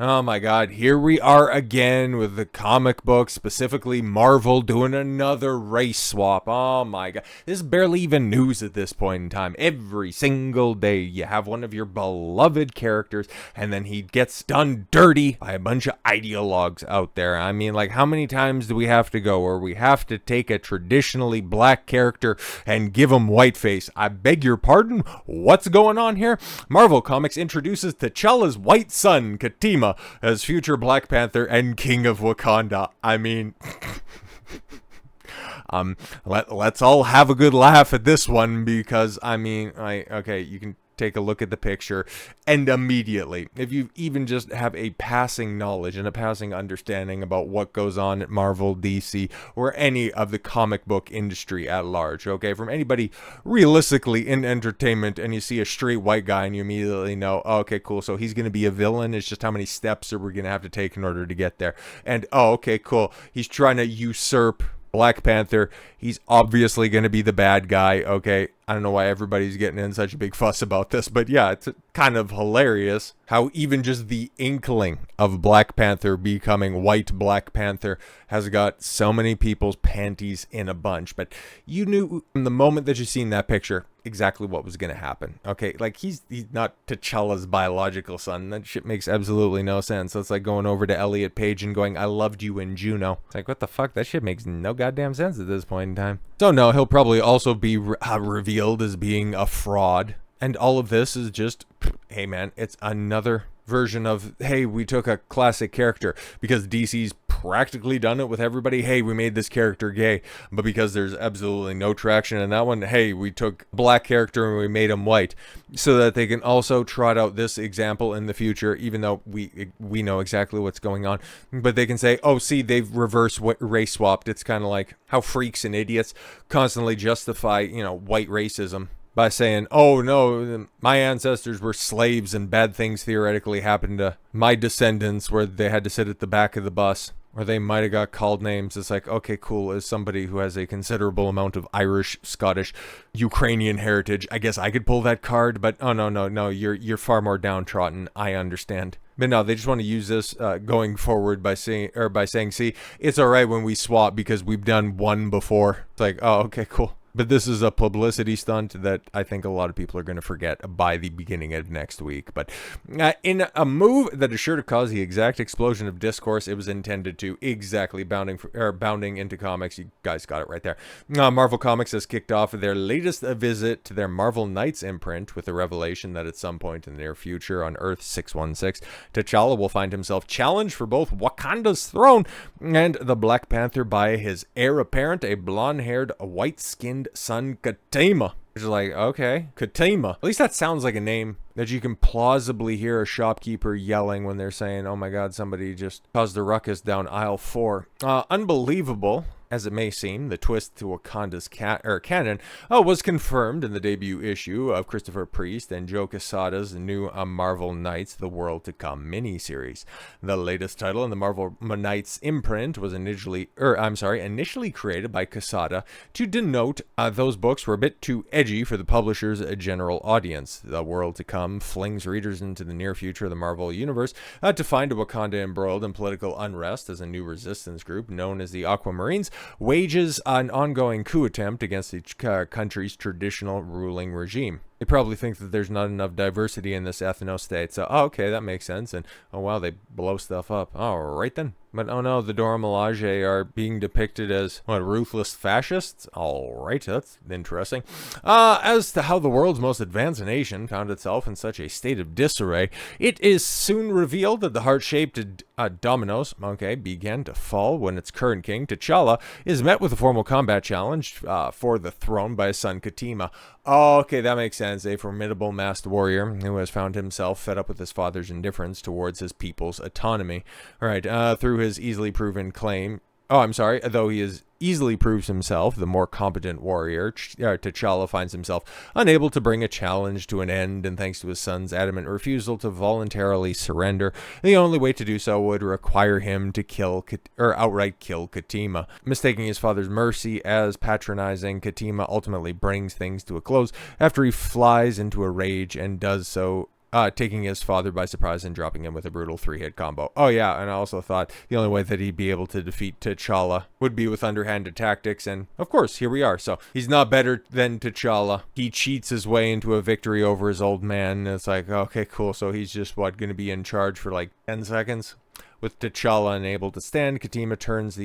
Oh my god, here we are again with the comic book, specifically Marvel doing another race swap. Oh my god, this is barely even news at this point in time. Every single day you have one of your beloved characters and then he gets done dirty by a bunch of ideologues out there. I mean, like, how many times do we have to go where we have to take a traditionally black character and give him whiteface? I beg your pardon, what's going on here? Marvel Comics introduces T'Challa's white son, Ketema, as future Black Panther and King of Wakanda. I mean, let's all have a good laugh at this one because, I mean, okay, you can take a look at the picture and immediately, if you even just have a passing knowledge and a passing understanding about what goes on at Marvel, DC, or any of the comic book industry at large, okay, from anybody realistically in entertainment, and you see a straight white guy and you immediately know, oh, okay, cool, so he's going to be a villain. It's just how many steps are we going to have to take in order to get there. And oh, okay, cool, he's trying to usurp Black Panther. He's obviously going to be the bad guy, okay? I don't know why everybody's getting in such a big fuss about this, but yeah, it's kind of hilarious how even just the inkling of Black Panther becoming white Black Panther has got so many people's panties in a bunch. But you knew from the moment that you seen that picture exactly what was going to happen, okay? Like, he's not T'Challa's biological son. That shit makes absolutely no sense. So it's like going over to Elliot Page and going, I loved you in Juno. It's like, what the fuck? That shit makes no goddamn sense at this point in time. So no, he'll probably also be revealed as being a fraud. And all of this is just, hey man, it's another version of, hey, we took a classic character because DC's practically done it with everybody. Hey, we made this character gay, but because there's absolutely no traction in that one, hey, we took a black character and we made him white, so that they can also trot out this example in the future, even though we know exactly what's going on. But they can say, oh, see, they've reverse race swapped. It's kind of like how freaks and idiots constantly justify, white racism by saying, oh no, my ancestors were slaves and bad things theoretically happened to my descendants where they had to sit at the back of the bus, or they might have got called names. It's like, okay, cool, as somebody who has a considerable amount of Irish, Scottish, Ukrainian heritage, I guess I could pull that card, but oh no, you're far more downtrodden, I understand. But no, they just want to use this going forward by saying, see, it's alright when we swap because we've done one before. It's like, oh, okay, cool. But this is a publicity stunt that I think a lot of people are going to forget by the beginning of next week. But in a move that is sure to cause the exact explosion of discourse it was intended to, exactly bounding into comics, you guys got it right there. Marvel Comics has kicked off their latest visit to their Marvel Knights imprint with the revelation that at some point in the near future on Earth 616, T'Challa will find himself challenged for both Wakanda's throne and the Black Panther by his heir apparent, a blonde-haired, white-skinned son, Ketema. Which is like, okay, Ketema. At least that sounds like a name that you can plausibly hear a shopkeeper yelling when they're saying, oh my god, somebody just caused a ruckus down aisle 4. Unbelievable as it may seem, the twist to Wakanda's canon was confirmed in the debut issue of Christopher Priest and Joe Quesada's new Marvel Knights, The World to Come miniseries. The latest title in the Marvel Knights imprint was initially created by Quesada to denote those books were a bit too edgy for the publisher's general audience. The World to Come flings readers into the near future of the Marvel Universe to find Wakanda embroiled in political unrest as a new resistance group known as the Aquamarines wages an ongoing coup attempt against the country's traditional ruling regime. They probably think that there's not enough diversity in this ethno-state, so, oh, okay, that makes sense, and, oh, wow, they blow stuff up. All right, then. But, oh, no, the Dora Milaje are being depicted as, what, ruthless fascists? All right, that's interesting. As to how the world's most advanced nation found itself in such a state of disarray, it is soon revealed that the heart-shaped dominoes, began to fall when its current king, T'Challa, is met with a formal combat challenge for the throne by his son, Ketema. Oh, okay, that makes sense. A formidable masked warrior who has found himself fed up with his father's indifference towards his people's autonomy. All right, through his easily proven claim... though he is easily proves himself the more competent warrior, T'Challa finds himself unable to bring a challenge to an end, and thanks to his son's adamant refusal to voluntarily surrender, the only way to do so would require him to outright kill Ketema. Mistaking his father's mercy as patronizing, Ketema ultimately brings things to a close after he flies into a rage and does so taking his father by surprise and dropping him with a brutal 3-hit combo. Oh yeah, and I also thought the only way that he'd be able to defeat T'Challa would be with underhanded tactics, and of course, here we are. So he's not better than T'Challa. He cheats his way into a victory over his old man. It's like, okay, cool. So he's just, what, going to be in charge for like 10 seconds? With T'Challa unable to stand, Ketema turns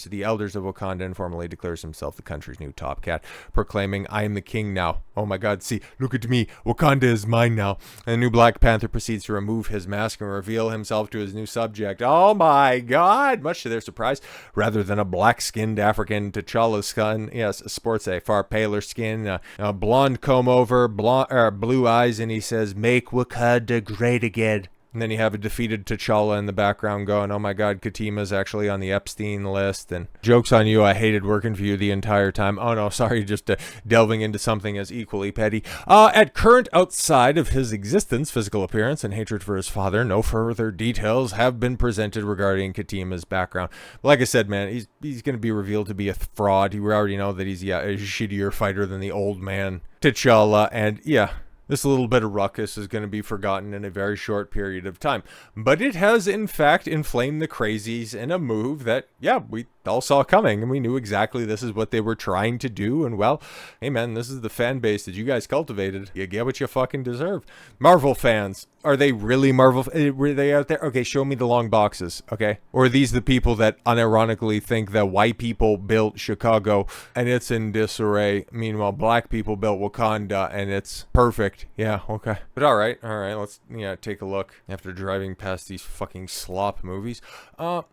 to the elders of Wakanda and formally declares himself the country's new top cat, proclaiming, "I am the king now. Oh my god, see, look at me. Wakanda is mine now." And the new Black Panther proceeds to remove his mask and reveal himself to his new subject. Oh my god! Much to their surprise, rather than a black-skinned African, T'Challa's son, yes, sports a far paler skin, a blonde comb-over, blue eyes, and he says, "Make Wakanda great again." And then you have a defeated T'Challa in the background going, "Oh my god, Ketema's actually on the Epstein list." And joke's on you, I hated working for you the entire time. Oh no, sorry, just delving into something as equally petty. At current, outside of his existence, physical appearance, and hatred for his father, no further details have been presented regarding Ketema's background. Like I said, man, he's going to be revealed to be a fraud. We already know that he's, a shittier fighter than the old man T'Challa, and yeah. This little bit of ruckus is going to be forgotten in a very short period of time. But it has, in fact, inflamed the crazies in a move that, yeah, we all saw coming, and we knew exactly this is what they were trying to do. And, well, hey, man, this is the fan base that you guys cultivated. You get what you fucking deserve. Marvel fans, are they really Marvel? Were they out there? Okay, show me the long boxes, okay? Or are these the people that unironically think that white people built Chicago and it's in disarray? Meanwhile, black people built Wakanda and it's perfect. Yeah, okay. But all right, let's take a look. After driving past these fucking slop movies,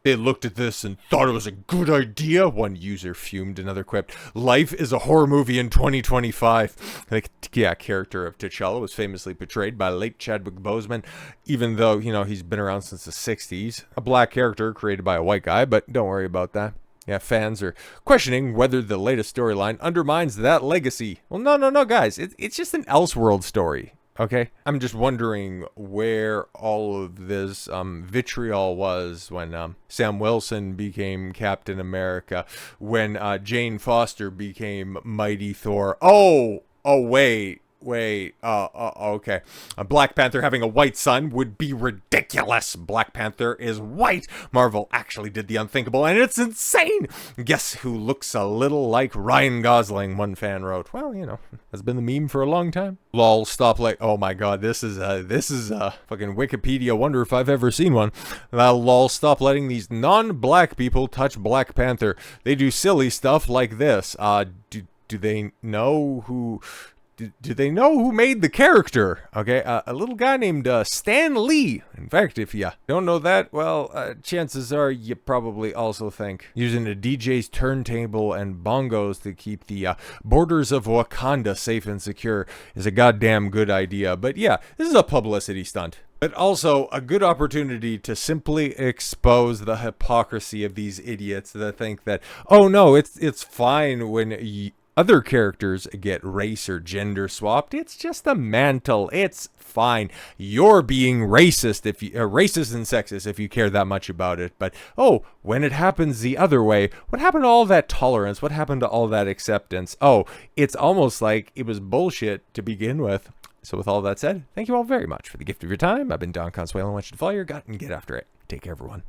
they looked at this and thought it was a good idea. One user fumed, another quipped, "Life is a horror movie in 2025. The character of T'Challa was famously portrayed by late Chadwick Boseman, even though, he's been around since the 60s. A black character created by a white guy, but don't worry about that. Yeah, fans are questioning whether the latest storyline undermines that legacy. Well, no, guys. It's just an Elseworld story, okay? I'm just wondering where all of this vitriol was when Sam Wilson became Captain America, when Jane Foster became Mighty Thor. Oh, wait. Okay. A Black Panther having a white son would be ridiculous. Black Panther is white. Marvel actually did the unthinkable, and it's insane. Guess who looks a little like Ryan Gosling? One fan wrote. Well, that's been the meme for a long time. Lol, stop oh my god, this is fucking Wikipedia wonder if I've ever seen one. Lol, stop letting these non-black people touch Black Panther. They do silly stuff like this. Do they know who... Do they know who made the character? Okay, a little guy named Stan Lee. In fact, if you don't know that, well, chances are you probably also think using a DJ's turntable and bongos to keep the borders of Wakanda safe and secure is a goddamn good idea. But yeah, this is a publicity stunt. But also a good opportunity to simply expose the hypocrisy of these idiots that think that, oh no, it's fine when other characters get race or gender swapped. It's just a mantle. It's fine. You're being racist racist and sexist if you care that much about it. But when it happens the other way, what happened to all that tolerance? What happened to all that acceptance? It's almost like it was bullshit to begin with. So with all that said, thank you all very much for the gift of your time. I've been Don Consuelo. I want you to follow your gut and get after it. Take care, everyone.